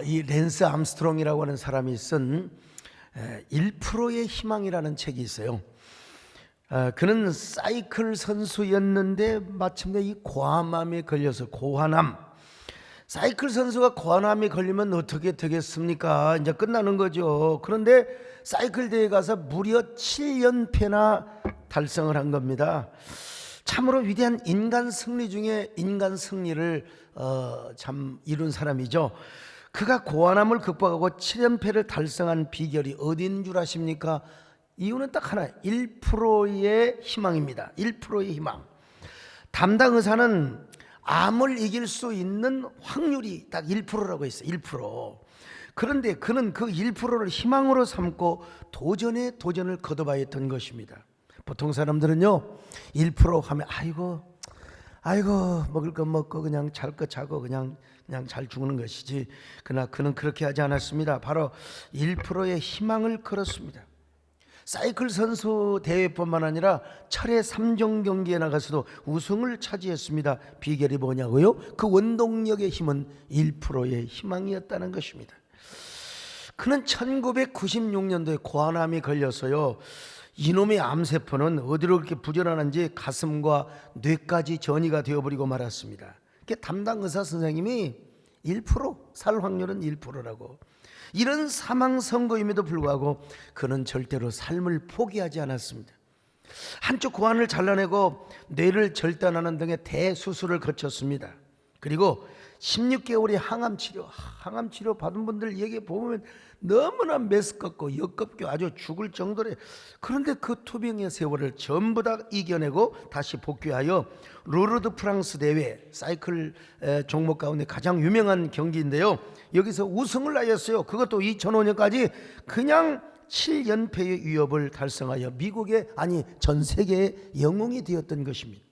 이 랜스 암스트롱이라고 하는 사람이 쓴 1%의 희망이라는 책이 있어요. 그는 사이클 선수였는데 마침내 이 고함암에 걸려서 고환암. 사이클 선수가 고환암에 걸리면 어떻게 되겠습니까? 이제 끝나는 거죠. 그런데 사이클 대회에 가서 무려 7연패나 달성을 한 겁니다. 참으로 위대한 인간 승리 중에 인간 승리를 참 이룬 사람이죠. 그가 고환암을 극복하고 7연패를 달성한 비결이 어디인 줄 아십니까? 이유는 딱 하나, 1%의 희망입니다. 1%의 희망. 담당 의사는 암을 이길 수 있는 확률이 딱 1%라고 했어요. 1%. 그런데 그는 그 1%를 희망으로 삼고 도전을 거듭하여 했던 것입니다. 보통 사람들은요, 1% 하면 아이고 먹을 거 먹고 그냥 잘 거 자고 그냥 잘 죽는 것이지. 그러나 그는 그렇게 하지 않았습니다. 바로 1%의 희망을 걸었습니다. 사이클 선수 대회뿐만 아니라 철회 3종 경기에 나가서도 우승을 차지했습니다. 비결이 뭐냐고요? 그 원동력의 힘은 1%의 희망이었다는 것입니다. 그는 1996년도에 고환암이 걸려서요, 이놈의 암세포는 어디로 그렇게 부전하는지 가슴과 뇌까지 전이가 되어버리고 말았습니다. 담당 의사 선생님이 1%살 확률은 1%라고. 이런 사망 선고임에도 불구하고 그는 절대로 삶을 포기하지 않았습니다. 한쪽 고환을 잘라내고 뇌를 절단하는 등의 대수술을 거쳤습니다. 그리고 16개월의 항암치료 받은 분들 얘기 보면 너무나 메스껍고 역겹고 아주 죽을 정도래. 그런데 그 투병의 세월을 전부 다 이겨내고 다시 복귀하여 루르드 프랑스 대회, 사이클 종목 가운데 가장 유명한 경기인데요, 여기서 우승을 하였어요. 그것도 2005년까지 그냥 7연패의 위협을 달성하여 미국의, 아니 전 세계의 영웅이 되었던 것입니다.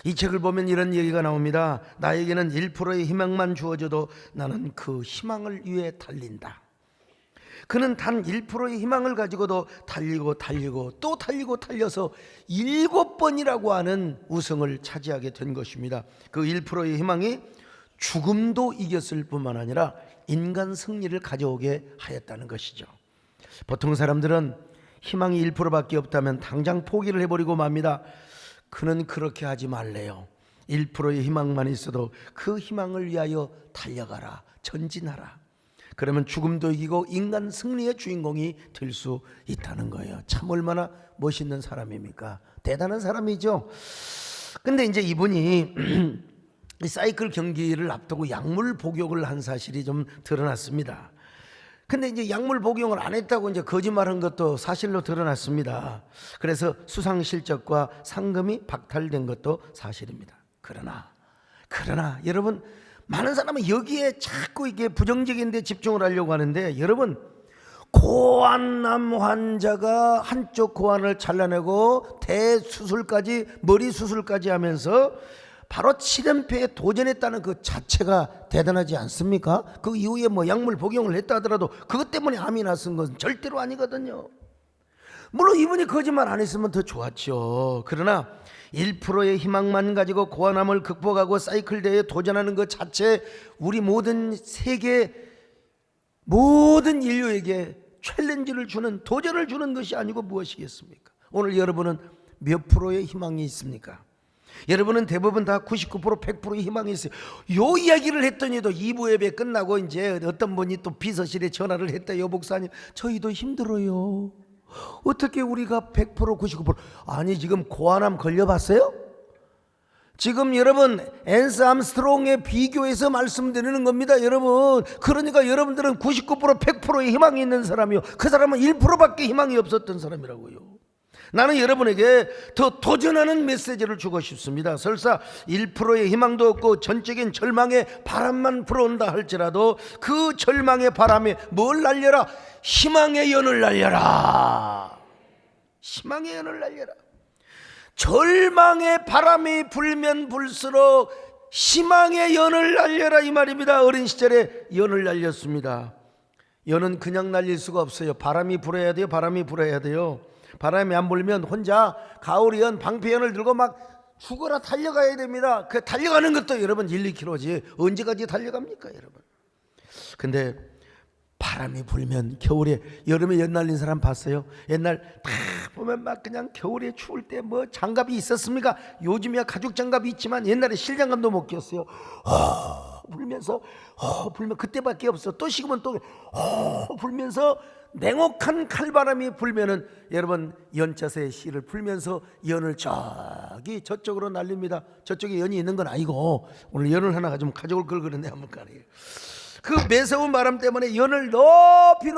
이 책을 보면 이런 얘기가 나옵니다. 나에게는 1%의 희망만 주어져도 나는 그 희망을 위해 달린다. 그는 단 1%의 희망을 가지고도 달리고 또 달려서 7번이라고 하는 우승을 차지하게 된 것입니다. 그 1%의 희망이 죽음도 이겼을 뿐만 아니라 인간 승리를 가져오게 하였다는 것이죠. 보통 사람들은 희망이 1%밖에 없다면 당장 포기를 해버리고 맙니다. 그는 그렇게 하지 말래요. 1%의 희망만 있어도 그 희망을 위하여 달려가라, 전진하라. 그러면 죽음도 이기고 인간 승리의 주인공이 될 수 있다는 거예요. 참 얼마나 멋있는 사람입니까? 대단한 사람이죠. 근데 이제 이분이 사이클 경기를 앞두고 약물 복용을 한 사실이 좀 드러났습니다. 근데 이제 약물 복용을 안 했다고 이제 거짓말한 것도 사실로 드러났습니다. 그래서 수상 실적과 상금이 박탈된 것도 사실입니다. 그러나 여러분, 많은 사람은 여기에 자꾸 이게 부정적인 데 집중을 하려고 하는데, 여러분, 고환암 환자가 한쪽 고환을 잘라내고 대수술까지, 머리 수술까지 하면서 바로 7연패에 도전했다는 그 자체가 대단하지 않습니까? 그 이후에 뭐 약물 복용을 했다 하더라도 그것 때문에 암이 났은 것은 절대로 아니거든요. 물론 이분이 거짓말 안 했으면 더 좋았죠. 그러나 1%의 희망만 가지고 고환암을 극복하고 사이클 대회에 도전하는 것 자체, 우리 모든 세계 모든 인류에게 챌린지를 주는, 도전을 주는 것이 아니고 무엇이겠습니까? 오늘 여러분은 몇 프로의 희망이 있습니까? 여러분은 대부분 다 99%, 100%의 희망이 있어요. 요 이야기를 했더니도 2부 예배 끝나고 이제 어떤 분이 또 비서실에 전화를 했대요. 목사님, 저희도 힘들어요. 어떻게 우리가 100%, 99%? 아니, 지금 고환암 걸려봤어요? 지금 여러분, 랜스 암스트롱에 비교해서 말씀드리는 겁니다, 여러분. 그러니까 여러분들은 99%, 100%의 희망이 있는 사람이요, 그 사람은 1%밖에 희망이 없었던 사람이라고요. 나는 여러분에게 더 도전하는 메시지를 주고 싶습니다. 설사 1%의 희망도 없고 전적인 절망의 바람만 불어온다 할지라도 그 절망의 바람에 뭘 날려라? 희망의 연을 날려라. 희망의 연을 날려라. 절망의 바람이 불면 불수록 희망의 연을 날려라, 이 말입니다. 어린 시절에 연을 날렸습니다. 연은 그냥 날릴 수가 없어요. 바람이 불어야 돼요. 바람이 불어야 돼요. 바람이 안 불면 혼자 가오리연, 방패연을 들고 막 죽어라 달려가야 됩니다. 그 달려가는 것도 여러분 1, 2km지 언제까지 달려갑니까, 여러분? 근데 바람이 불면 겨울에 여름에 연날린 사람 봤어요? 옛날 다 보면 막 그냥 겨울에 추울 때 뭐 장갑이 있었습니까? 요즘이야 가죽 장갑이 있지만 옛날에 실장갑도 못 꼈어요. 불면서 불면 그때밖에 없어. 또 식으면 또 불면서 냉혹한 칼바람이 불면은 여러분 연자새의 씨를 불면서 연을 저쪽으로 날립니다. 저쪽에 연이 있는 건 아니고 오늘 연을 하나 좀 가져올 걸 그런데 한번 가네요. 그 매서운 바람 때문에 연을 높이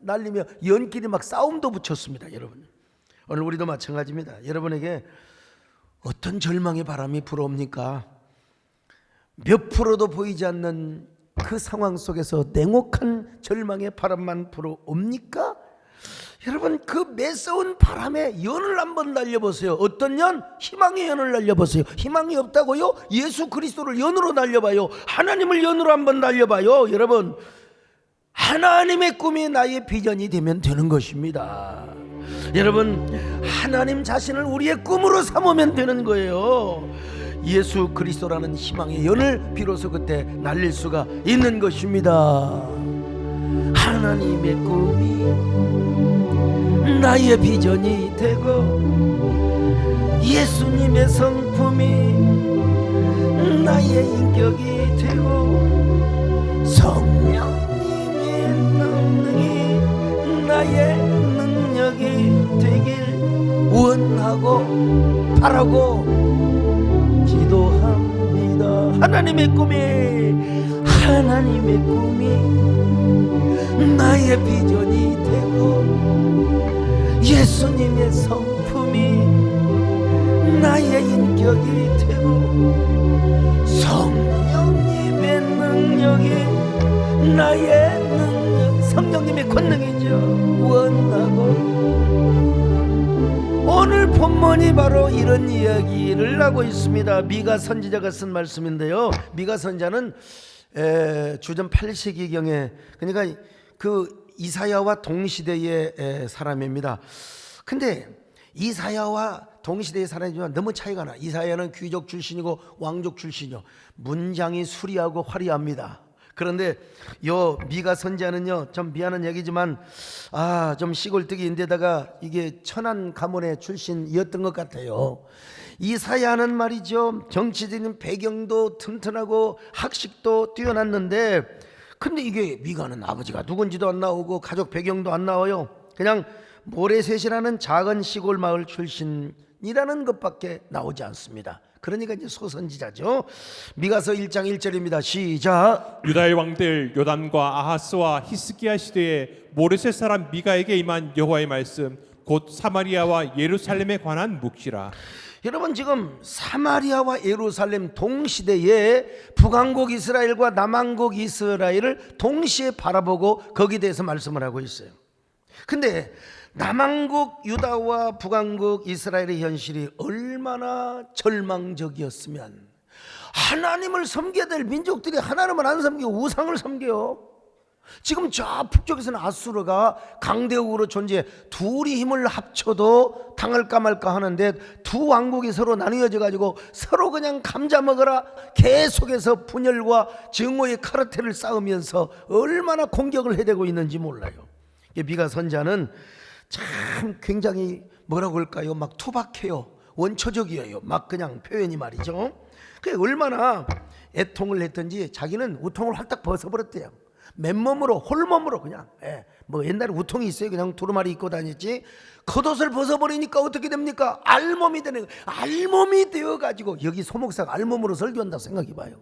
날리며 연끼리 막 싸움도 붙였습니다. 여러분 오늘 우리도 마찬가지입니다. 여러분에게 어떤 절망의 바람이 불어옵니까? 몇 프로도 보이지 않는 그 상황 속에서 냉혹한 절망의 바람만 불어옵니까? 여러분 그 매서운 바람에 연을 한번 날려보세요. 어떤 연? 희망의 연을 날려보세요. 희망이 없다고요? 예수 그리스도를 연으로 날려봐요. 하나님을 연으로 한번 날려봐요. 여러분 하나님의 꿈이 나의 비전이 되면 되는 것입니다. 여러분 하나님 자신을 우리의 꿈으로 삼으면 되는 거예요. 예수 그리스도라는 희망의 연을 비로소 그때 날릴 수가 있는 것입니다. 하나님의 꿈이 나의 비전이 되고 예수님의 성품이 나의 인격이 되고 성령님의 능력이 나의 능력이 되길 원하고 바라고 기도합니다. 하나님의 꿈이 나의 비전이 되고 예수님의 성품이 나의 인격이 되고 성령님의 능력이 나의 능력, 성령님의 권능이죠. 원하고 오늘 본문이 바로 이런 이야기를 하고 있습니다. 미가 선지자가 쓴 말씀인데요. 미가 선지자는 주전 8세기경에 그러니까 그 이사야와 동시대의 사람입니다. 근데 이사야와 동시대의 사람이지만 너무 차이가 나. 이사야는 귀족 출신이고 왕족 출신이요. 문장이 수리하고 화려합니다. 그런데 요 미가 선지자는요, 좀 미안한 얘기지만 좀 시골뜨기인데다가 이게 천안 가문의 출신이었던 것 같아요. 이사야는 말이죠, 정치적인 배경도 튼튼하고 학식도 뛰어났는데 근데 이게 미가는 아버지가 누군지도 안 나오고 가족 배경도 안 나와요. 그냥 모래셋이라는 작은 시골 마을 출신이라는 것밖에 나오지 않습니다. 그러니까 이제 소선지자죠. 미가서 1장 1절입니다. 시작. 유다의 왕들 요담과 아하스와 히스기야 시대에 모레셋 사람 미가에게 임한 여호와의 말씀 곧 사마리아와 예루살렘에 관한 묵시라. 여러분 지금 사마리아와 예루살렘 동시대에 북왕국 이스라엘과 남왕국 이스라엘을 동시에 바라보고 거기에 대해서 말씀을 하고 있어요. 근데 남왕국 유다와 북왕국 이스라엘의 현실이 얼마나 절망적이었으면 하나님을 섬겨야 될 민족들이 하나님을 안 섬기고 우상을 섬겨요. 지금 저 북쪽에서는 아수르가 강대국으로 존재해 둘이 힘을 합쳐도 당할까 말까 하는데 두 왕국이 서로 나뉘어져 가지고 서로 그냥 감자 먹어라 계속해서 분열과 증오의 카르텔을 쌓으면서 얼마나 공격을 해대고 있는지 몰라요. 미가 선자는 참 굉장히 뭐라고 할까요? 막 투박해요. 원초적이에요. 막 그냥 표현이 말이죠. 그게 얼마나 애통을 했던지 자기는 우통을 활딱 벗어버렸대요. 맨몸으로 홀몸으로 그냥 뭐 옛날에 우통이 있어요. 그냥 두루마리 입고 다녔지. 겉옷을 벗어버리니까 어떻게 됩니까? 알몸이 되는 거예요. 알몸이 되어가지고 여기 소목사가 알몸으로 설교한다고 생각해봐요.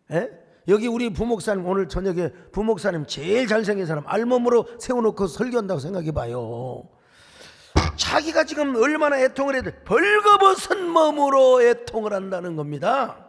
그냥 여기 우리 부목사님 오늘 저녁에 부목사님 제일 잘생긴 사람 알몸으로 세워놓고 설교한다고 생각해봐요. 자기가 지금 얼마나 애통을 해도 벌거벗은 몸으로 애통을 한다는 겁니다.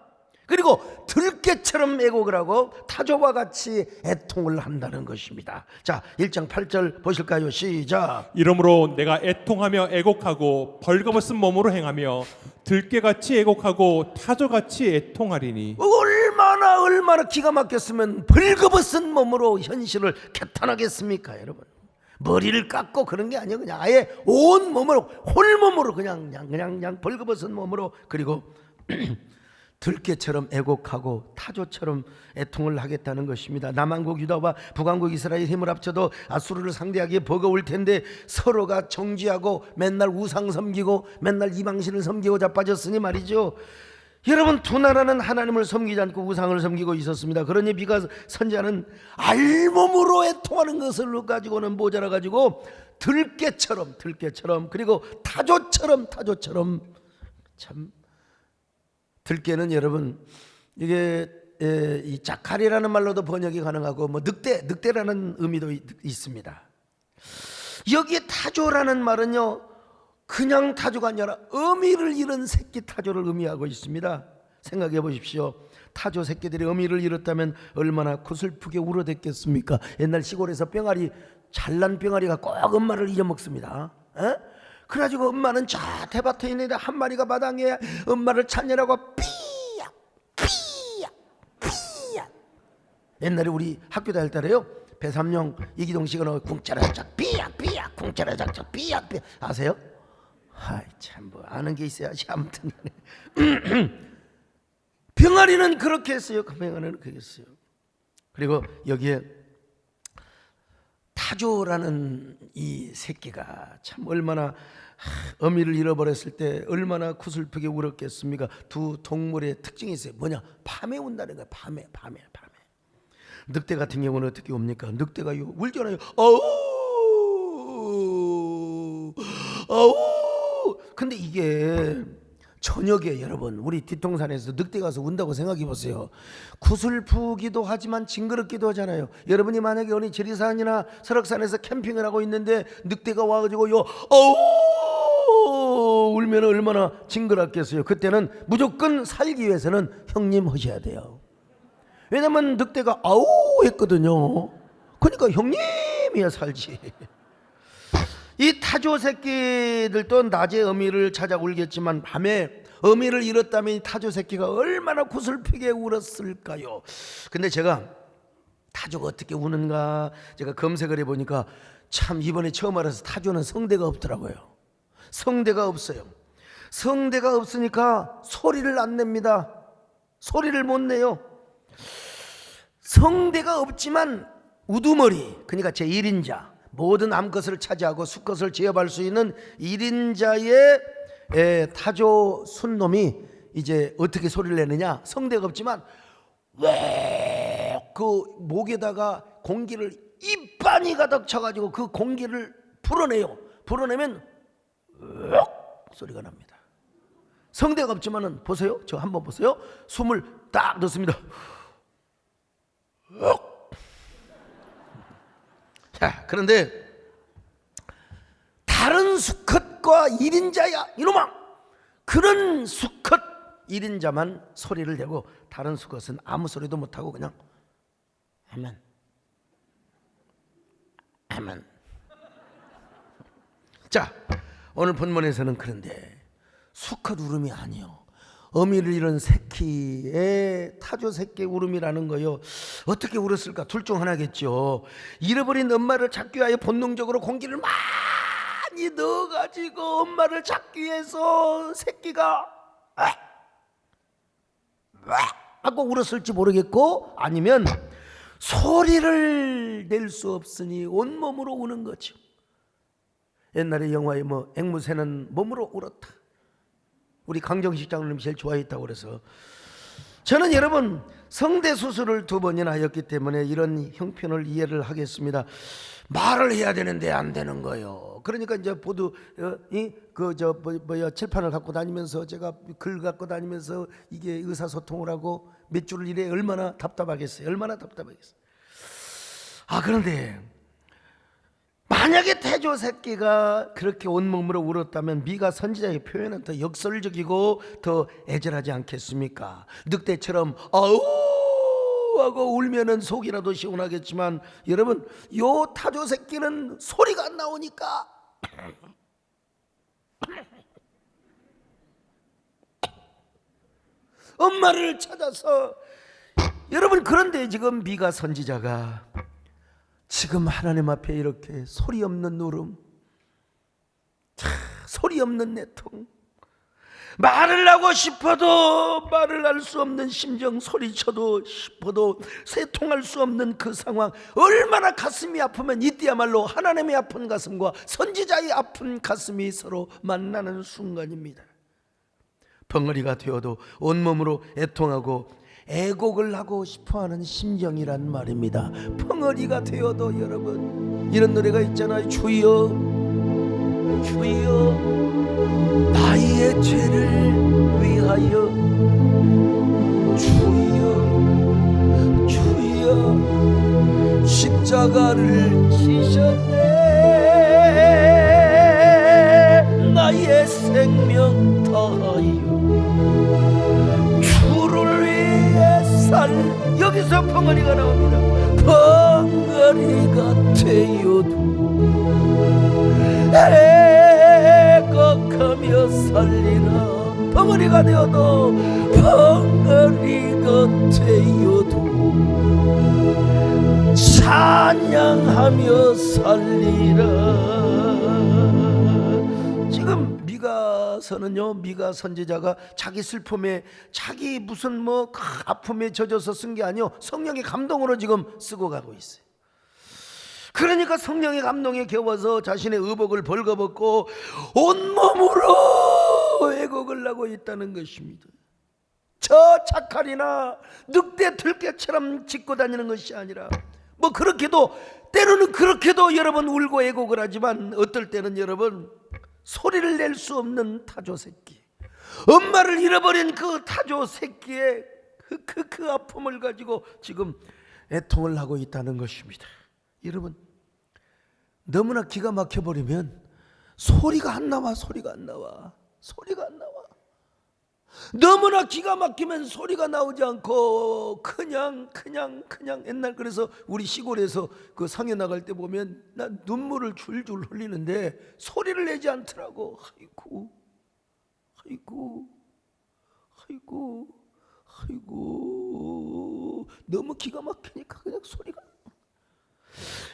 그리고 들깨처럼 애곡을 하고 타조와 같이 애통을 한다는 것입니다. 자, 1장 8절 보실까요? 시작. 이러므로 내가 애통하며 애곡하고 벌거벗은 몸으로 행하며 들깨같이 애곡하고 타조같이 애통하리니. 얼마나 기가 막혔으면 벌거벗은 몸으로 현실을 개탄하겠습니까, 여러분? 머리를 깎고 그런 게 아니에요. 그냥 아예 온 몸으로 홀몸으로 그냥 벌거벗은 몸으로 그리고 들깨처럼 애곡하고 타조처럼 애통을 하겠다는 것입니다. 남한국 유다와 북한국 이스라엘 힘을 합쳐도 아수르를 상대하기에 버거울 텐데 서로가 정지하고 맨날 우상 섬기고 맨날 이방신을 섬기고 자빠졌으니 말이죠. 여러분, 두 나라는 하나님을 섬기지 않고 우상을 섬기고 있었습니다. 그러니 미가 선지자는 알몸으로 애통하는 것을 가지고는 모자라 가지고 들깨처럼 그리고 타조처럼 참, 들깨는 여러분 이게 이 자칼이라는 말로도 번역이 가능하고 뭐 늑대라는 의미도 있습니다. 여기에 타조라는 말은요, 그냥 타조가 아니라 어미를 잃은 새끼 타조를 의미하고 있습니다. 생각해 보십시오. 타조 새끼들이 어미를 잃었다면 얼마나 구슬프게 울어댔겠습니까? 옛날 시골에서 잘난 병아리가 꼭 엄마를 잊어먹습니다. 그래가지고 엄마는 저 대밭에 있는데 한 마리가 마당에 엄마를 찾느라고 피야. 옛날에 우리 학교 다닐 때래요, 배삼룡 이기동 씨가 나와 궁짜라작 피야 궁짜라작 피야 아세요? 아이 참, 뭐 아는 게 있어야지. 아무튼 병아리는 그렇게 했어요. 병아리는 그렇게 했어요. 그리고 여기에 타조라는 이 새끼가 참 얼마나 어미를 잃어버렸을 때 얼마나 구슬프게 울었겠습니까? 두 동물의 특징이 있어요. 뭐냐? 밤에 운다는 거야. 밤에. 늑대 같은 경우는 어떻게 웁니까? 늑대가 울잖아요. 어우. 근데 이게 저녁에 여러분, 우리 뒷동산에서 늑대 가서 운다고 생각해 보세요. 구슬프기도 하지만 징그럽기도 하잖아요. 여러분이 만약에 어느 지리산이나 설악산에서 캠핑을 하고 있는데 늑대가 와가지고 울면 얼마나 징그럽겠어요. 그때는 무조건 살기 위해서는 형님 하셔야 돼요. 왜냐면 늑대가 아우 했거든요. 그러니까 형님이야 살지. 이 타조 새끼들도 낮에 어미를 찾아 울겠지만 밤에 어미를 잃었다면 이 타조 새끼가 얼마나 구슬프게 울었을까요? 근데 제가 타조가 어떻게 우는가 제가 검색을 해보니까 참 이번에 처음 알아서 타조는 성대가 없더라고요. 성대가 없어요. 성대가 없으니까 소리를 안 냅니다. 소리를 못 내요. 성대가 없지만 우두머리, 그러니까 제1인자, 모든 암컷을 차지하고 수컷을 제압할 수 있는 1인자의 타조 순놈이 이제 어떻게 소리를 내느냐? 성대가 없지만 왜 그 목에다가 공기를 입반이 가득 차가지고 그 공기를 불어내요. 불어내면 소리가 납니다. 성대가 없지만은 보세요. 저 한번 보세요. 숨을 딱 넣습니다. 자, 그런데 다른 수컷과 1인자야 이놈아, 그런 수컷 1인자만 소리를 내고 다른 수컷은 아무 소리도 못하고 그냥 아멘. 자, 오늘 본문에서는 그런데 수컷 울음이 아니요, 어미를 잃은 새끼의 타조 새끼의 울음이라는 거요. 어떻게 울었을까? 둘 중 하나겠죠. 잃어버린 엄마를 찾기 위하여 본능적으로 공기를 많이 넣어가지고 엄마를 찾기 위해서 새끼가 하고 울었을지 모르겠고, 아니면 소리를 낼 수 없으니 온몸으로 우는 거죠. 옛날에 영화에 뭐 앵무새는 몸으로 울었다, 우리 강정식 장로님 제일 좋아했다고 그래서. 저는 여러분 성대 수술을 2번이나 하였기 때문에 이런 형편을 이해를 하겠습니다. 말을 해야 되는데 안 되는 거예요. 그러니까 이제 모두 칠판을 갖고 다니면서, 제가 글 갖고 다니면서 이게 의사소통을 하고 몇 줄을 이래 얼마나 답답하겠어요. 그런데 만약에 태조 새끼가 그렇게 온몸으로 울었다면 미가 선지자의 표현은 더 역설적이고 더 애절하지 않겠습니까? 늑대처럼 아우 하고 울면은 속이라도 시원하겠지만, 여러분 요 타조 새끼는 소리가 안 나오니까 엄마를 찾아서, 여러분 그런데 지금 미가 선지자가 지금 하나님 앞에 이렇게 소리 없는 울음, 소리 없는 애통, 말을 하고 싶어도 말을 할 수 없는 심정, 소리쳐도 싶어도 소통할 수 없는 그 상황, 얼마나 가슴이 아프면 이때야말로 하나님의 아픈 가슴과 선지자의 아픈 가슴이 서로 만나는 순간입니다. 벙어리가 되어도 온몸으로 애통하고 애곡을 하고 싶어하는 심정이란 말입니다. 벙어리가 되어도 여러분, 이런 노래가 있잖아요. 주여 주여 나의 죄를 위하여, 주여 주여 십자가를 지셨네. 나의 생명 다하여 주를 위해 살. 여기서 벙어리가 나옵니다. 벙어리가 되어도 애곡하며 살리라. 벙어리가 되어도 벙어리가 되어도 찬양하며 살리라. 지금 미가서는요, 미가 선지자가 자기 슬픔에, 자기 무슨 뭐 아픔에 젖어서 쓴 게 아니요, 성령의 감동으로 지금 쓰고 가고 있어요. 그러니까 성령의 감동에 겨워서 자신의 의복을 벌거벗고 온몸으로 애곡을 하고 있다는 것입니다. 저 자칼이나 늑대 들깨처럼 짚고 다니는 것이 아니라, 뭐 그렇게도, 때로는 그렇게도 여러분 울고 애곡을 하지만, 어떨 때는 여러분 소리를 낼 수 없는 타조 새끼, 엄마를 잃어버린 그 타조 새끼의 그 아픔을 가지고 지금 애통을 하고 있다는 것입니다. 여러분, 너무나 기가 막혀버리면 소리가 안 나와. 너무나 기가 막히면 소리가 나오지 않고 그냥 옛날, 그래서 우리 시골에서 그 상해 나갈 때 보면 난 눈물을 줄줄 흘리는데 소리를 내지 않더라고. 아이고 너무 기가 막히니까 그냥 소리가.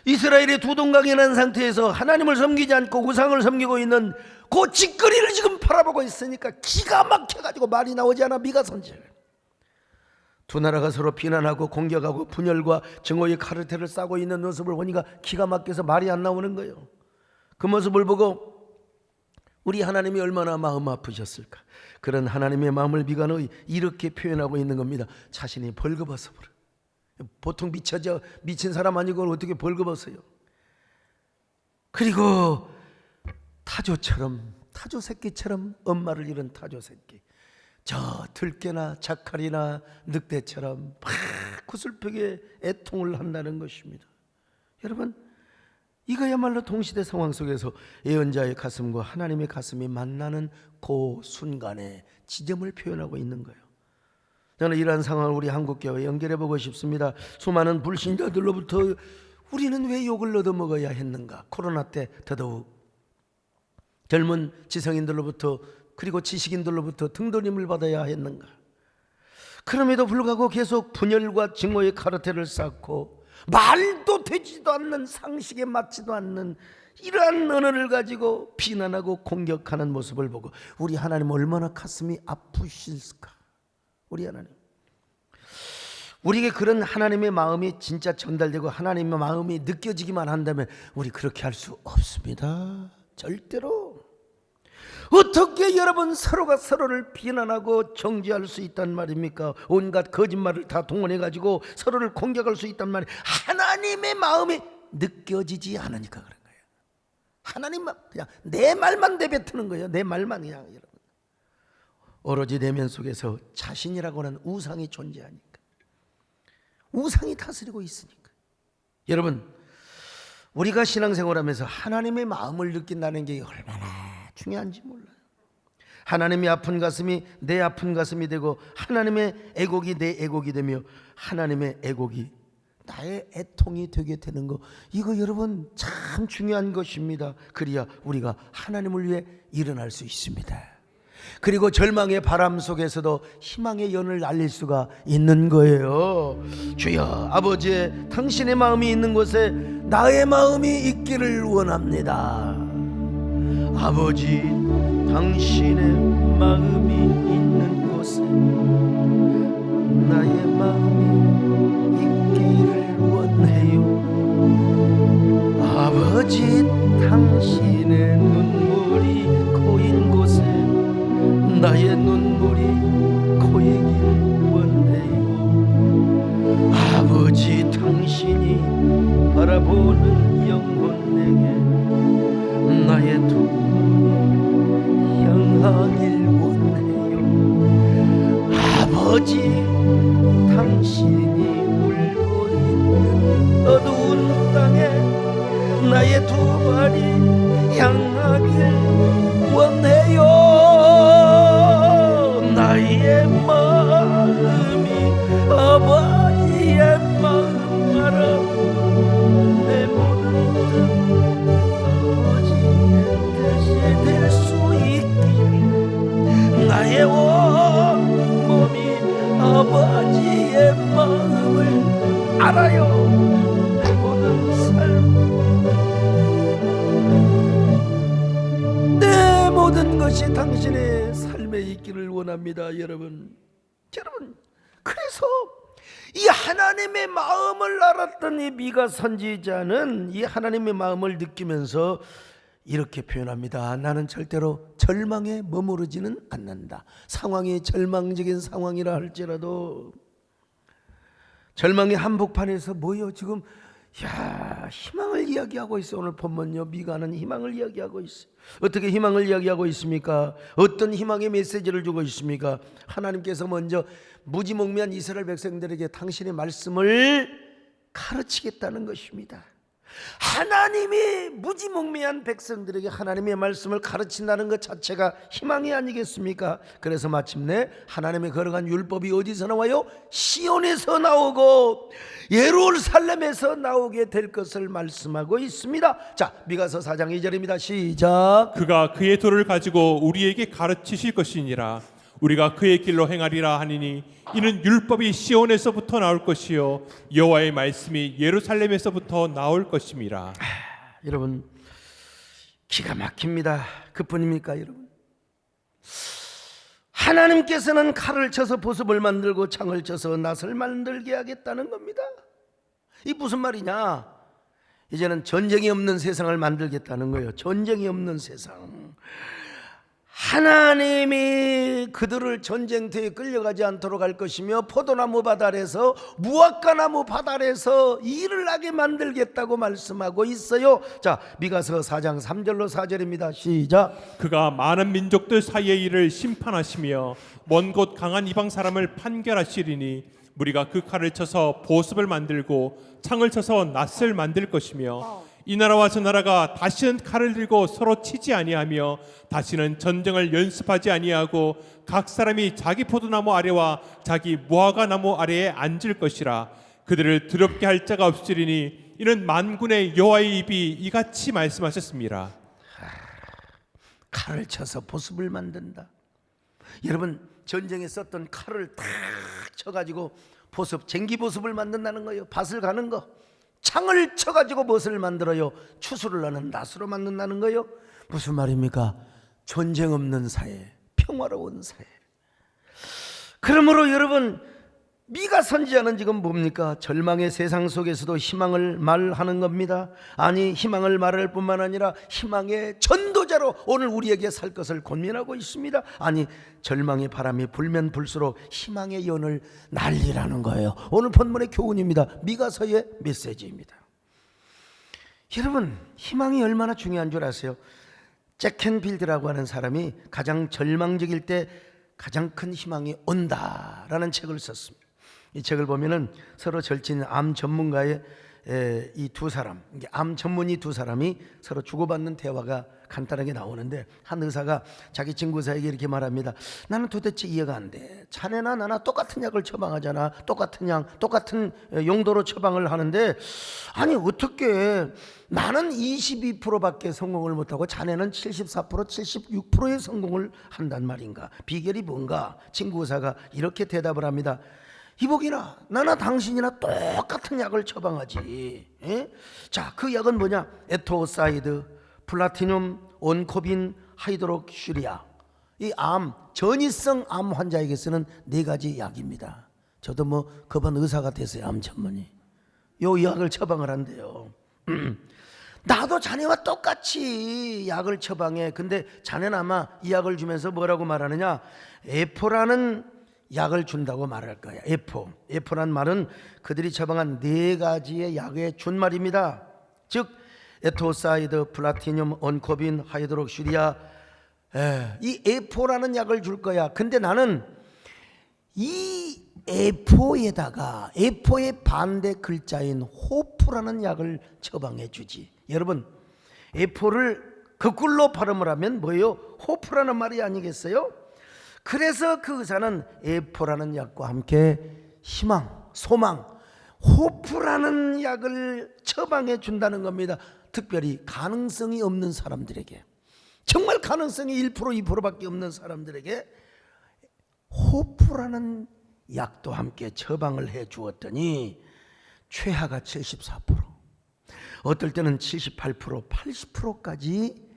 이스라엘의 두 동강이 난 상태에서 하나님을 섬기지 않고 우상을 섬기고 있는 그 짓거리를 지금 바라보고 있으니까 기가 막혀가지고 말이 나오지 않아. 미가 선지자. 두 나라가 서로 비난하고 공격하고 분열과 증오의 카르텔을 싸고 있는 모습을 보니까 기가 막혀서 말이 안 나오는 거예요. 그 모습을 보고 우리 하나님이 얼마나 마음 아프셨을까. 그런 하나님의 마음을 미가는 이렇게 표현하고 있는 겁니다. 자신이 벌거벗어 버려. 보통 미친 사람 아니고 어떻게 벌거벗어요. 그리고 타조 새끼처럼, 엄마를 잃은 타조 새끼, 저 들깨나 자칼이나 늑대처럼 막 구슬프게 애통을 한다는 것입니다. 여러분, 이거야말로 동시대 상황 속에서 예언자의 가슴과 하나님의 가슴이 만나는 그 순간의 지점을 표현하고 있는 거예요. 저는 이러한 상황을 우리 한국교회에 연결해 보고 싶습니다. 수많은 불신자들로부터 우리는 왜 욕을 얻어먹어야 했는가. 코로나 때 더더욱 젊은 지성인들로부터, 그리고 지식인들로부터 등돌림을 받아야 했는가. 그럼에도 불구하고 계속 분열과 증오의 카르텔을 쌓고 말도 되지도 않는, 상식에 맞지도 않는 이러한 언어를 가지고 비난하고 공격하는 모습을 보고 우리 하나님 얼마나 가슴이 아프실까. 우리 하나님, 우리에게 그런 하나님의 마음이 진짜 전달되고 하나님의 마음이 느껴지기만 한다면 우리 그렇게 할 수 없습니다. 절대로. 어떻게 여러분 서로가 서로를 비난하고 정죄할 수 있단 말입니까? 온갖 거짓말을 다 동원해 가지고 서로를 공격할 수 있단 말이에요. 하나님의 마음이 느껴지지 않으니까 그런 거예요. 하나님만 그냥 내 말만 내뱉는 거예요. 내 말만 그냥. 여러분, 오로지 내면 속에서 자신이라고 하는 우상이 존재하니까, 우상이 다스리고 있으니까. 여러분, 우리가 신앙생활하면서 하나님의 마음을 느낀다는 게 얼마나 중요한지 몰라요. 하나님의 아픈 가슴이 내 아픈 가슴이 되고 하나님의 애곡이 내 애곡이 되며 하나님의 애곡이 나의 애통이 되게 되는 거, 이거 여러분 참 중요한 것입니다. 그래야 우리가 하나님을 위해 일어날 수 있습니다. 그리고 절망의 바람 속에서도 희망의 연을 날릴 수가 있는 거예요. 주여, 아버지, 당신의 마음이 있는 곳에 나의 마음이 있기를 원합니다. 아버지, 당신의 마음이 있는 곳에 나의 마음이 있기를 원해요. 아버지, 당신의 눈물이 고인 곳에 나의 눈물이 고이길 원해요. 아버지, 당신이 바라보는 영혼 내게 나의 두 눈이 향하길 원해요. 아버지, 당신이 울고 있는 어두운 땅에 나의 두 발이 향하길 원해요. 나의 마음이 아버지의 마음 알아. 내 모든 뜻 아버지의 뜻이 될 수 있기를 나의 온몸이 아버지의 마음을 알아요. 내 모든 삶, 내 모든 것이 당신의 삶에 있기를 원합니다. 여러분, 그래서 이 하나님의 마음을 알았던 이 미가 선지자는 이 하나님의 마음을 느끼면서 이렇게 표현합니다. 나는 절대로 절망에 머무르지는 않는다. 상황이 절망적인 상황이라 할지라도, 절망의 한복판에서 뭐요? 지금 희망을 이야기하고 있어요. 오늘 본문요, 미가는 희망을 이야기하고 있어요. 어떻게 희망을 이야기하고 있습니까? 어떤 희망의 메시지를 주고 있습니까? 하나님께서 먼저 무지몽매한 이스라엘 백성들에게 당신의 말씀을 가르치겠다는 것입니다. 하나님이 무지몽매한 백성들에게 하나님의 말씀을 가르친다는 것 자체가 희망이 아니겠습니까? 그래서 마침내 하나님의 거룩한 율법이 어디서 나와요? 시온에서 나오고 예루살렘에서 나오게 될 것을 말씀하고 있습니다. 자, 미가서 4장 2절입니다. 시작. 그가 그의 도를 가지고 우리에게 가르치실 것이니라. 우리가 그의 길로 행하리라 하니니 이는 율법이 시온에서부터 나올 것이요 여호와의 말씀이 예루살렘에서부터 나올 것임이라. 여러분, 기가 막힙니다. 그뿐입니까 여러분? 하나님께서는 칼을 쳐서 보습을 만들고 창을 쳐서 낫을 만들게 하겠다는 겁니다. 이 무슨 말이냐? 이제는 전쟁이 없는 세상을 만들겠다는 거예요. 전쟁이 없는 세상. 하나님이 그들을 전쟁터에 끌려가지 않도록 할 것이며 포도나무 밭 아래서 무화과나무 밭 아래서 일을 하게 만들겠다고 말씀하고 있어요. 자, 미가서 4장 3절로 4절입니다. 시작. 그가 많은 민족들 사이의 일을 심판하시며 먼 곳 강한 이방 사람을 판결하시리니 무리가 그 칼을 쳐서 보습을 만들고 창을 쳐서 낫을 만들 것이며 이 나라와 저 나라가 다시는 칼을 들고 서로 치지 아니하며 다시는 전쟁을 연습하지 아니하고 각 사람이 자기 포도나무 아래와 자기 무화과 나무 아래에 앉을 것이라. 그들을 두렵게 할 자가 없으리니 이는 만군의 여호와의 입이 이같이 말씀하셨습니다. 칼을 쳐서 보습을 만든다. 여러분, 전쟁에 썼던 칼을 탁 쳐가지고 보습, 쟁기 보습을 만든다는 거예요. 밭을 가는 거. 창을 쳐가지고 무엇을 만들어요? 추수를 하는 낫으로 만든다는 거예요. 무슨 말입니까? 전쟁 없는 사회, 평화로운 사회. 그러므로 여러분, 미가 선지자는 지금 뭡니까? 절망의 세상 속에서도 희망을 말하는 겁니다. 아니, 희망을 말할 뿐만 아니라 희망의 전도자로 오늘 우리에게 살 것을 권면하고 있습니다. 아니, 절망의 바람이 불면 불수록 희망의 연을 날리라는 거예요. 오늘 본문의 교훈입니다. 미가서의 메시지입니다. 여러분, 희망이 얼마나 중요한 줄 아세요? 잭 캔필드라고 하는 사람이 가장 절망적일 때 가장 큰 희망이 온다라는 책을 썼습니다. 이 책을 보면은 서로 절친 암 전문가의 이 두 사람, 암 전문의 두 사람이 서로 주고받는 대화가 간단하게 나오는데, 한 의사가 자기 친구 의사에게 이렇게 말합니다. 나는 도대체 이해가 안 돼. 자네나 나나 똑같은 약을 처방하잖아. 똑같은 약, 똑같은 용도로 처방을 하는데, 아니 어떻게 나는 22%밖에 성공을 못하고 자네는 74%, 76%의 성공을 한단 말인가? 비결이 뭔가? 친구 의사가 이렇게 대답을 합니다. 이복이나 나나 당신이나 똑같은 약을 처방하지. 에? 자, 그 약은 뭐냐? 에토사이드, 플라티늄, 온코빈, 하이드록슈리아. 이 전이성 암 환자에게 쓰는 4가지 약입니다. 저도 뭐 급한 의사가 됐어요. 암 전문의. 요 약을 처방을 한대요. 나도 자네와 똑같이 약을 처방해. 근데 자네는 아마 이 약을 주면서 뭐라고 말하느냐, 에포라는 약을 준다고 말할 거야. 에포란 말은 그들이 처방한 4가지의 약의 준말입니다. 즉 에토사이드, 플라티늄, 온코빈, 하이드록시리아, 이 에포라는 약을 줄 거야. 근데 나는 이 에포에다가 에포의 반대 글자인 호프라는 약을 처방해 주지. 여러분, 에포를 거꾸로 발음을 하면 뭐예요? 호프라는 말이 아니겠어요? 그래서 그 의사는 에포라는 약과 함께 희망, 소망, 호프라는 약을 처방해 준다는 겁니다. 특별히 가능성이 없는 사람들에게, 정말 가능성이 1%, 2%밖에 없는 사람들에게 호프라는 약도 함께 처방을 해 주었더니 최하가 74%, 어떨 때는 78%, 80%까지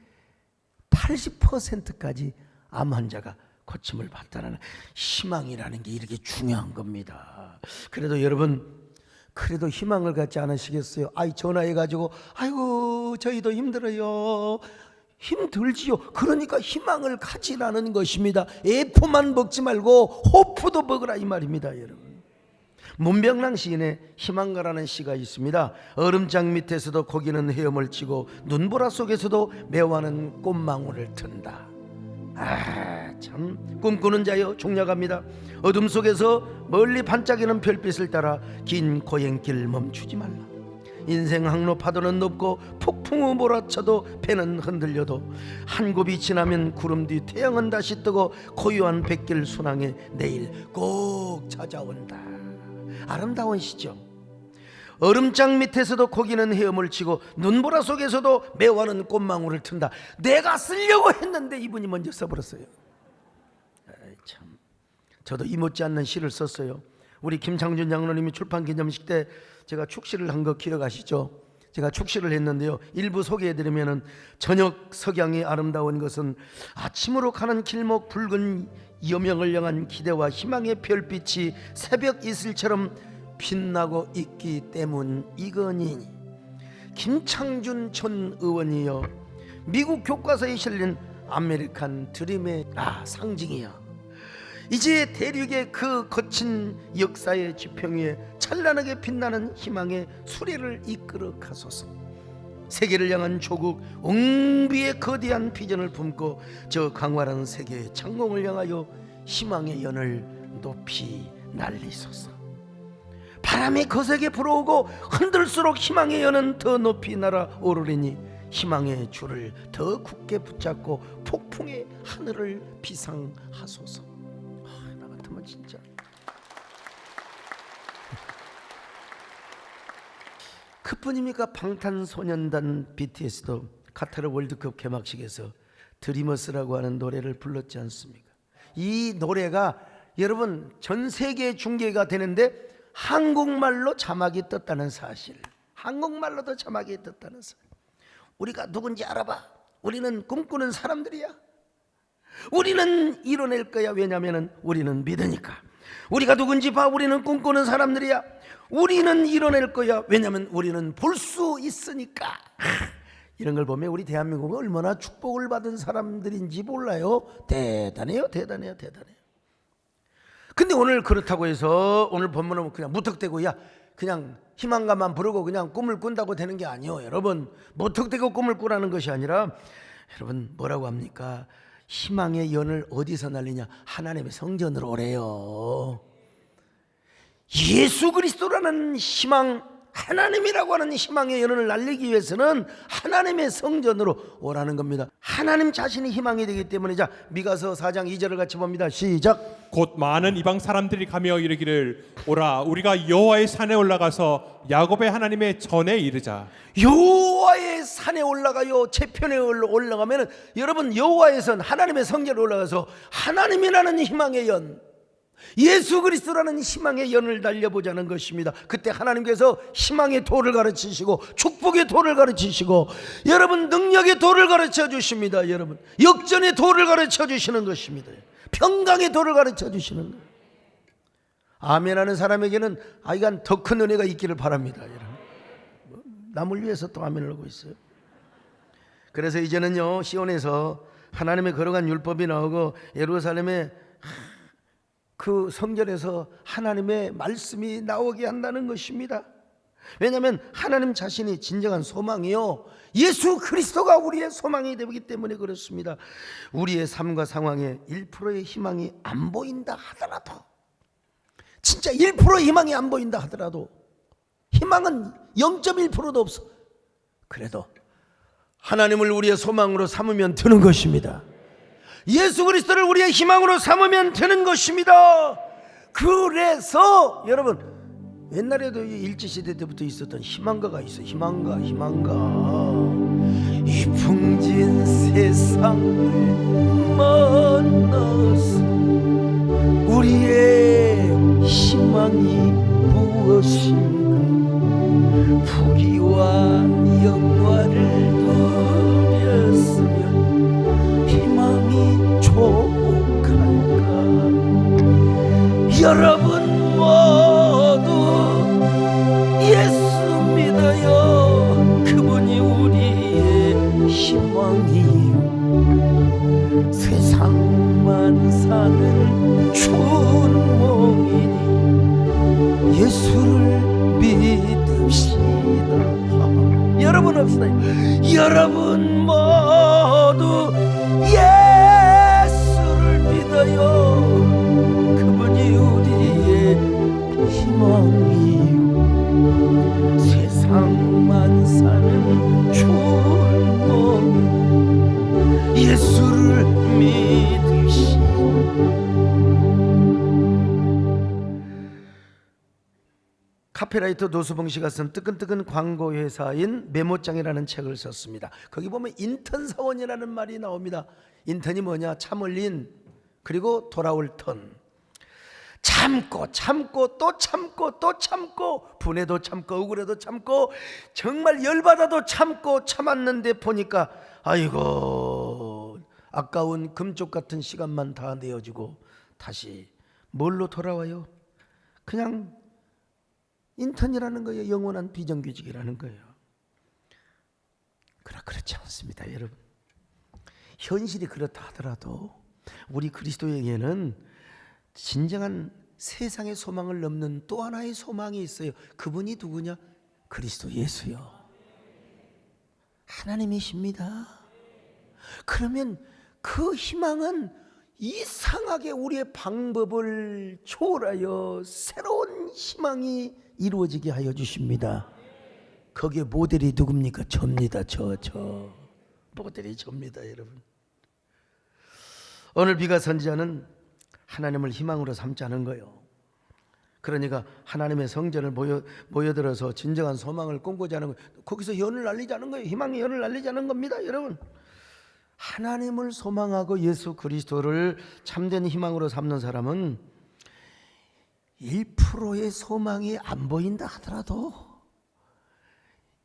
80%까지 암 환자가 고침을 받다는 희망이라는 게 이렇게 중요한 겁니다. 그래도 여러분, 그래도 희망을 갖지 않으시겠어요? 전화해가지고 아이고 저희도 힘들어요. 힘들지요. 그러니까 희망을 가지라는 것입니다. 에포만 먹지 말고 호프도 먹으라 이 말입니다. 여러분, 문병랑 시인의 희망가라는 시가 있습니다. 얼음장 밑에서도 고기는 헤엄을 치고 눈보라 속에서도 매화는 꽃망울을 튼다. 참 꿈꾸는 자여 종려갑니다. 어둠 속에서 멀리 반짝이는 별빛을 따라 긴 고행길 멈추지 말라. 인생 항로 파도는 높고 폭풍우 몰아쳐도 배는 흔들려도 한 곱이 지나면 구름 뒤 태양은 다시 뜨고 고요한 백길 순항에 내일 꼭 찾아온다. 아름다운 시죠. 얼음장 밑에서도 고기는 헤엄을 치고 눈보라 속에서도 매화는 꽃망울을 튼다. 내가 쓰려고 했는데 이분이 먼저 써버렸어요. 참, 저도 이 못지않는 시를 썼어요. 우리 김창준 장로님이 출판 기념식 때 제가 축시를 한 거 기억하시죠? 제가 축시를 했는데요, 일부 소개해드리면은 저녁 석양이 아름다운 것은 아침으로 가는 길목 붉은 여명을 향한 기대와 희망의 별빛이 새벽 이슬처럼 빛나고 있기 때문이거니. 김창준 전 의원이여, 미국 교과서에 실린 아메리칸 드림의 상징이야. 이제 대륙의 그 거친 역사의 지평 위에 찬란하게 빛나는 희망의 수레를 이끌어 가소서. 세계를 향한 조국 옹비의 거대한 비전을 품고 저 광활한 세계의 창공을 향하여 희망의 연을 높이 날리소서. 바람이 거세게 불어오고 흔들수록 희망의 연은 더 높이 날아오르리니 희망의 줄을 더 굳게 붙잡고 폭풍의 하늘을 비상하소서. 나 같으면 진짜 그뿐입니까? 방탄소년단 BTS도 카타르 월드컵 개막식에서 드리머스라고 하는 노래를 불렀지 않습니까? 이 노래가 여러분 전 세계에 중계가 되는데 한국말로 자막이 떴다는 사실, 한국말로도 자막이 떴다는 사실. 우리가 누군지 알아봐. 우리는 꿈꾸는 사람들이야. 우리는 이뤄낼 거야. 왜냐하면 우리는 믿으니까. 우리가 누군지 봐. 우리는 꿈꾸는 사람들이야. 우리는 이뤄낼 거야. 왜냐하면 우리는 볼 수 있으니까. 이런 걸 보면 우리 대한민국은 얼마나 축복을 받은 사람들인지 몰라요. 대단해요. 대단해요. 대단해요. 근데 오늘 그렇다고 해서 오늘 본문은 그냥 무턱대고 그냥 희망가만 부르고 그냥 꿈을 꾼다고 되는 게 아니에요. 여러분, 무턱대고 꿈을 꾸라는 것이 아니라 여러분 뭐라고 합니까? 희망의 연을 어디서 날리냐? 하나님의 성전으로 오래요. 예수 그리스도라는 희망, 하나님이라고 하는 희망의 연을 날리기 위해서는 하나님의 성전으로 오라는 겁니다. 하나님 자신이 희망이 되기 때문에. 자, 미가서 4장 2절을 같이 봅니다. 시작. 곧 많은 이방 사람들이 가며 이르기를 오라 우리가 여호와의 산에 올라가서 야곱의 하나님의 전에 이르자. 여호와의 산에 올라가요. 제편에 올라가면 여러분 여호와의 산, 하나님의 성전에 올라가서 하나님이라는 희망의 연, 예수 그리스도라는 희망의 연을 달려보자는 것입니다. 그때 하나님께서 희망의 도를 가르치시고 축복의 도를 가르치시고 여러분 능력의 도를 가르쳐 주십니다. 여러분 역전의 도를 가르쳐 주시는 것입니다. 평강의 도를 가르쳐 주시는 거예요. 아멘하는 사람에게는 아이간 더 큰 은혜가 있기를 바랍니다. 여러분 남을 위해서 또 아멘을 하고 있어요. 그래서 이제는요 시온에서 하나님의 거룩한 율법이 나오고 예루살렘에 그 성전에서 하나님의 말씀이 나오게 한다는 것입니다. 왜냐하면 하나님 자신이 진정한 소망이요 예수 그리스도가 우리의 소망이 되기 때문에 그렇습니다. 우리의 삶과 상황에 1%의 희망이 안 보인다 하더라도, 진짜 1%의 희망이 안 보인다 하더라도, 희망은 0.1%도 없어. 그래도 하나님을 우리의 소망으로 삼으면 되는 것입니다. 예수 그리스도를 우리의 희망으로 삼으면 되는 것입니다. 그래서 여러분 옛날에도 일제시대 때부터 있었던 희망가가 있어요. 희망가 이 풍진 세상을 만나서 우리의 희망이 무엇인가, 부귀와 영화를 누렸으면 희망이 족할까. 여러분 모두 예수 믿어요. 그분이 우리의 희망이요 세상만 사는 춘몽이니 예수를 믿읍시다. 여러분 합시다. 여러분 모두 예수를 믿어요. 그분이 우리의 희망이요 세상만 사는 춘몽 예수를 믿으시오. 카페라이터 노수봉 씨가 쓴 뜨끈뜨끈 광고 회사인 메모장이라는 책을 썼습니다. 거기 보면 인턴 사원이라는 말이 나옵니다. 인턴이 뭐냐? 참을린 그리고 돌아올 턴. 참고 또 참고 분해도 참고 억울해도 참고 정말 열받아도 참았는데 보니까 아이고 아까운 금쪽 같은 시간만 다 내어지고 다시 뭘로 돌아와요? 그냥 인턴이라는 거예요. 영원한 비정규직이라는 거예요. 그렇지 않습니다. 여러분 현실이 그렇다 하더라도 우리 그리스도에게는 진정한 세상의 소망을 넘는 또 하나의 소망이 있어요. 그분이 누구냐? 그리스도 예수요 하나님이십니다. 그러면 그 희망은 이상하게 우리의 방법을 초월하여 새로운 희망이 이루어지게 하여 주십니다. 거기에 모델이 누굽니까? 접니다. 저 모델이 접니다. 여러분 오늘 비가 선지자는 하나님을 희망으로 삼자는 거예요. 그러니까 하나님의 성전을 모여들어서 진정한 소망을 꿈꾸자는 거예요. 거기서 연을 날리자는 거예요. 희망의 연을 날리자는 겁니다. 여러분 하나님을 소망하고 예수 그리스도를 참된 희망으로 삼는 사람은 1%의 소망이 안 보인다 하더라도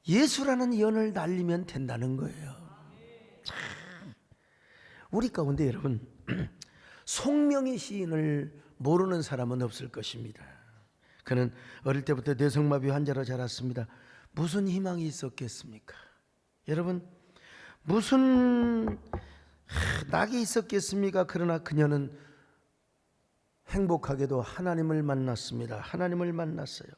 예수라는 연을 날리면 된다는 거예요. 참, 우리 가운데 여러분 송명의 시인을 모르는 사람은 없을 것입니다. 그는 어릴 때부터 뇌성마비 환자로 자랐습니다. 무슨 희망이 있었겠습니까? 여러분 무슨 낙이 있었겠습니까? 그러나 그녀는 행복하게도 하나님을 만났습니다. 하나님을 만났어요.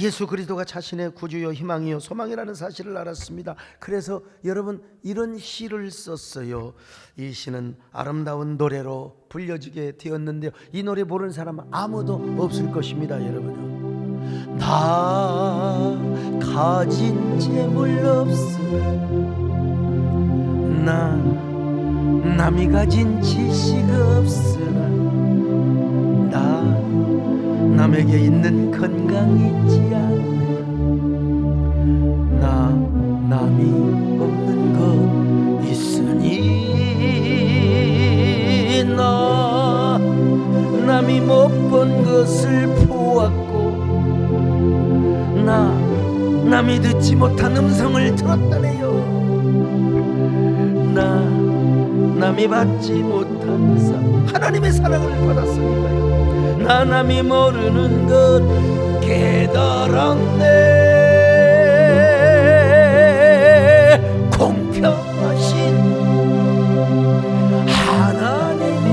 예수 그리스도가 자신의 구주요 희망이요 소망이라는 사실을 알았습니다. 그래서 여러분 이런 시를 썼어요. 이 시는 아름다운 노래로 불려지게 되었는데요. 이 노래 모르는 사람은 아무도 없을 것입니다. 여러분요. 나 가진 재물 없으나 나 남이 가진 지식 없으나 나 남에게 있는 건강 있지 않으나 나 남이 없는 것 있으니 나 남이 듣지 못한 음성을 들었다네요. 남이 받지 못한 하나님의 사랑을 받았으니까요. 나 남이 모르는 것 깨달았네. 공평하신 하나님이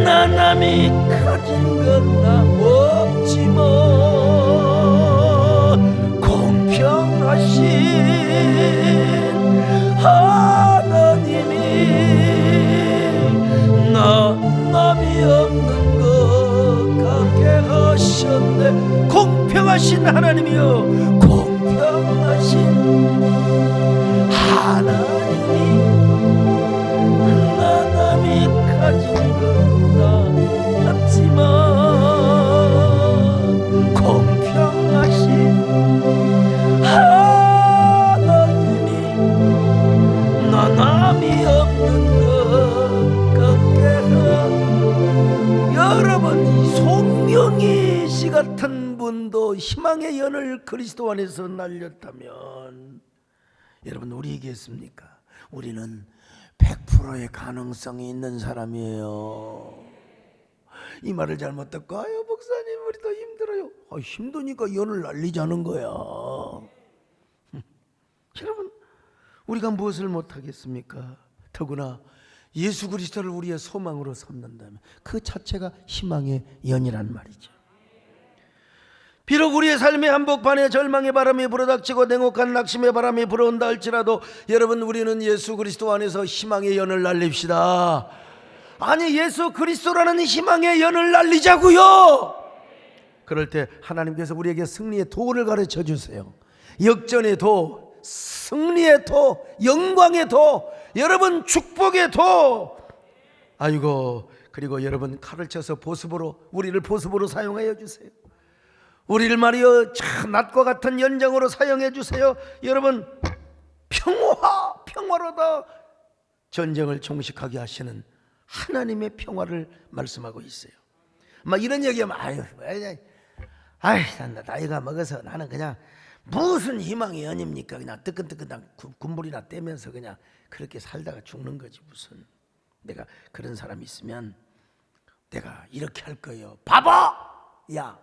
나 남이 가진 건 나 없지만 공평하신 하나님이 나 남이 없는 것 같게 하셨네. 공평하신 하나님이요, 공평하신 하나님이 나 남이 가진 건나 없지만 공평하신 하나님이 나 남이 없는 것 같게 하. 여러분, 이 송명희 씨 같은 분도 희망의 연을 그리스도 안에서 날렸다면 여러분, 우리 얘기했습니까? 우리는 100%의 가능성이 있는 사람이에요. 이 말을 잘못 듣고, 아유 목사님 우리도 힘들어요. 힘드니까 연을 날리자는 거야. 여러분, 우리가 무엇을 못하겠습니까? 더구나 예수 그리스도를 우리의 소망으로 삼는다면 그 자체가 희망의 연이란 말이죠. 비록 우리의 삶의 한복판에 절망의 바람이 불어닥치고 냉혹한 낙심의 바람이 불어온다 할지라도 여러분, 우리는 예수 그리스도 안에서 희망의 연을 날립시다. 아니, 예수 그리스도라는 희망의 연을 날리자고요. 그럴 때 하나님께서 우리에게 승리의 도를 가르쳐 주세요. 역전의 도, 승리의 도, 영광의 도, 여러분 축복의 도. 아이고, 그리고 여러분 칼을 쳐서 우리를 보습으로 사용하여 주세요. 우리를 말이여 참 낫과 같은 연장으로 사용해 주세요. 여러분, 평화로다 전쟁을 종식하게 하시는 하나님의 평화를 말씀하고 있어요. 막 이런 얘기하면 나이가 먹어서 나는 그냥 무슨 희망이 연입니까? 그냥 뜨끈뜨끈한 군불이나 떼면서 그냥 그렇게 살다가 죽는 거지. 무슨 내가 그런 사람이 있으면 내가 이렇게 할 거예요. 바보! 야,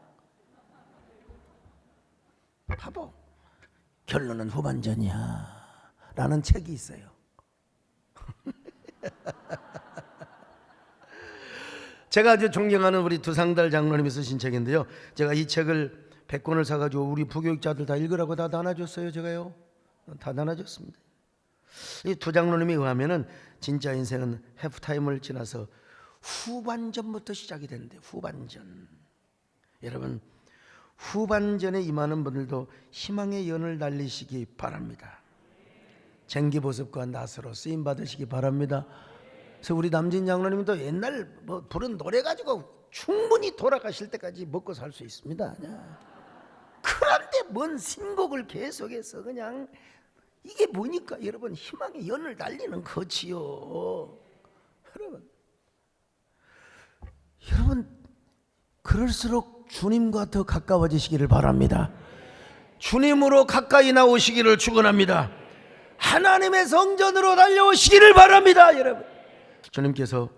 바보. 결론은 후반전이야 라는 책이 있어요. 제가 아주 존경하는 우리 두상달 장로님이 쓰신 책인데요, 제가 이 책을 100권을 사가지고 우리 부교육자들 다 읽으라고 다 나눠줬어요. 제가요 다 나눠줬습니다. 이 두 장로님이 의하면은 진짜 인생은 해프타임을 지나서 후반전부터 시작이 되는데, 후반전. 여러분, 후반전에 임하는 분들도 희망의 연을 날리시기 바랍니다. 쟁기보습과 낫으로 쓰임 받으시기 바랍니다. 그래서 우리 남진 장로님도 옛날 부른 노래 가지고 충분히 돌아가실 때까지 먹고 살 수 있습니다. 그런데 뭔 신곡을 계속해서 그냥 이게 뭐니까? 여러분, 희망의 연을 날리는 거지요. 여러분 그럴수록 주님과 더 가까워지시기를 바랍니다. 주님으로 가까이 나오시기를 축원합니다. 하나님의 성전으로 달려오시기를 바랍니다. 여러분, 주님께서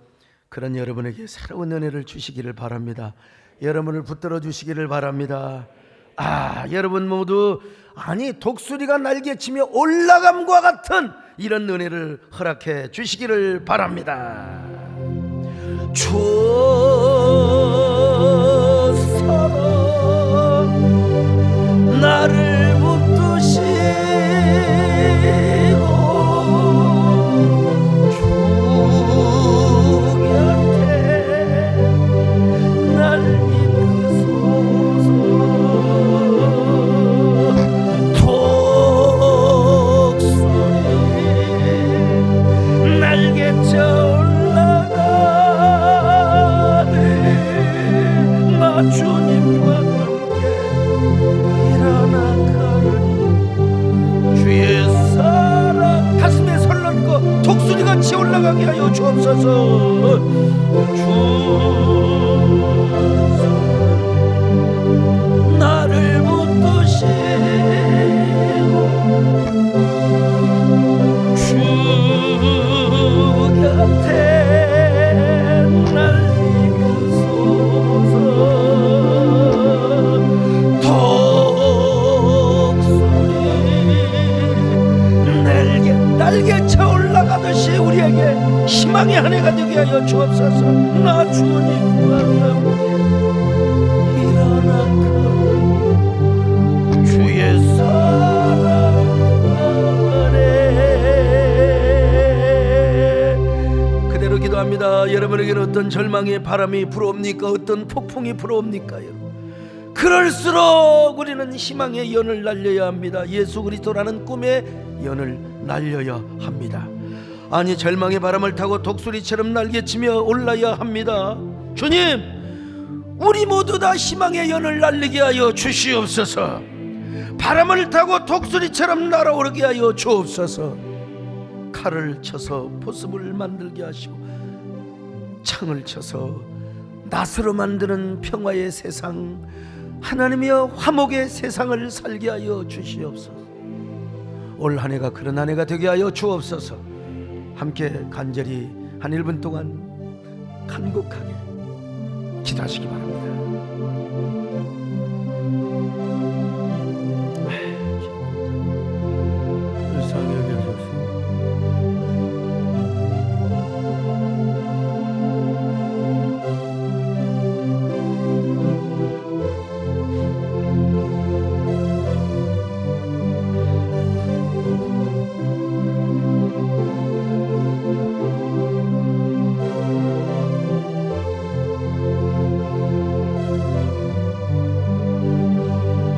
그런 여러분에게 새로운 은혜를 주시기를 바랍니다. 여러분을 붙들어 주시기를 바랍니다. 여러분 모두 독수리가 날개치며 올라감과 같은 이런 은혜를 허락해 주시기를 바랍니다. 주 사랑 나를 붙드시고 주 곁에 날 이끄소서. 독수리 날개쳐 올라가네. 나 주님과 함께 일어나 걸으니 주의 사랑 가슴에 설렁고 독수리같이 올라가게 하여 주옵소서. 주 나를 붙드시 절망의 한 해가 되게 하여 주옵소서. 나 주님과 함께 일어나고 주의 사랑 안에. 그대로 기도합니다. 여러분에게는 어떤 절망의 바람이 불어옵니까? 어떤 폭풍이 불어옵니까? 여러분, 그럴수록 우리는 희망의 연을 날려야 합니다. 예수 그리스도라는 꿈의 연을 날려야 합니다. 아니, 절망의 바람을 타고 독수리처럼 날개치며 올라야 합니다. 주님, 우리 모두 다 희망의 연을 날리게 하여 주시옵소서. 바람을 타고 독수리처럼 날아오르게 하여 주옵소서. 칼을 쳐서 보습을 만들게 하시고 창을 쳐서 낫으로 만드는 평화의 세상, 하나님이여 화목의 세상을 살게 하여 주시옵소서. 올 한 해가 그런 한 해가 되게 하여 주옵소서. 함께 간절히 한 1분 동안 간곡하게 기도하시기 바랍니다.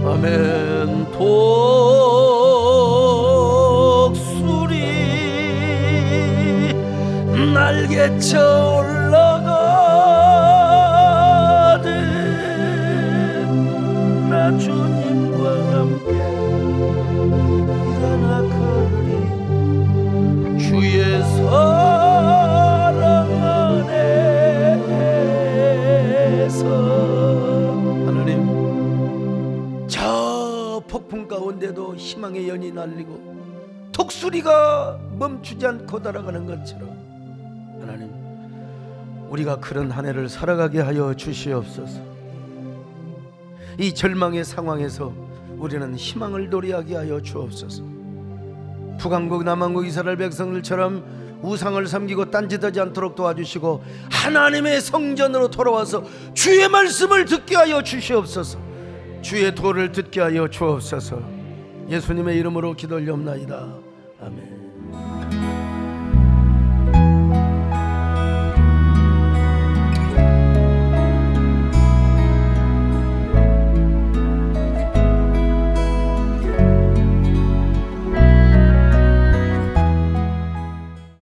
아멘. 독수리 날개쳐 올라가듯 나 주님과 함께 일어나 걸으리. 주의 사랑 안에서. 하나님, 저 폭풍 가운데도 희망의 연이 날리고 독수리가 멈추지 않고 날아가는 것처럼 하나님, 우리가 그런 한 해를 살아가게 하여 주시옵소서. 이 절망의 상황에서 우리는 희망을 노래하게 하여 주옵소서. 북왕국 남왕국 이스라엘 백성들처럼 우상을 섬기고 딴짓하지 않도록 도와주시고 하나님의 성전으로 돌아와서 주의 말씀을 듣게 하여 주시옵소서. 주의 도를 듣게 하여 주옵소서. 예수님의 이름으로 기도 올리옵나이다. 아멘.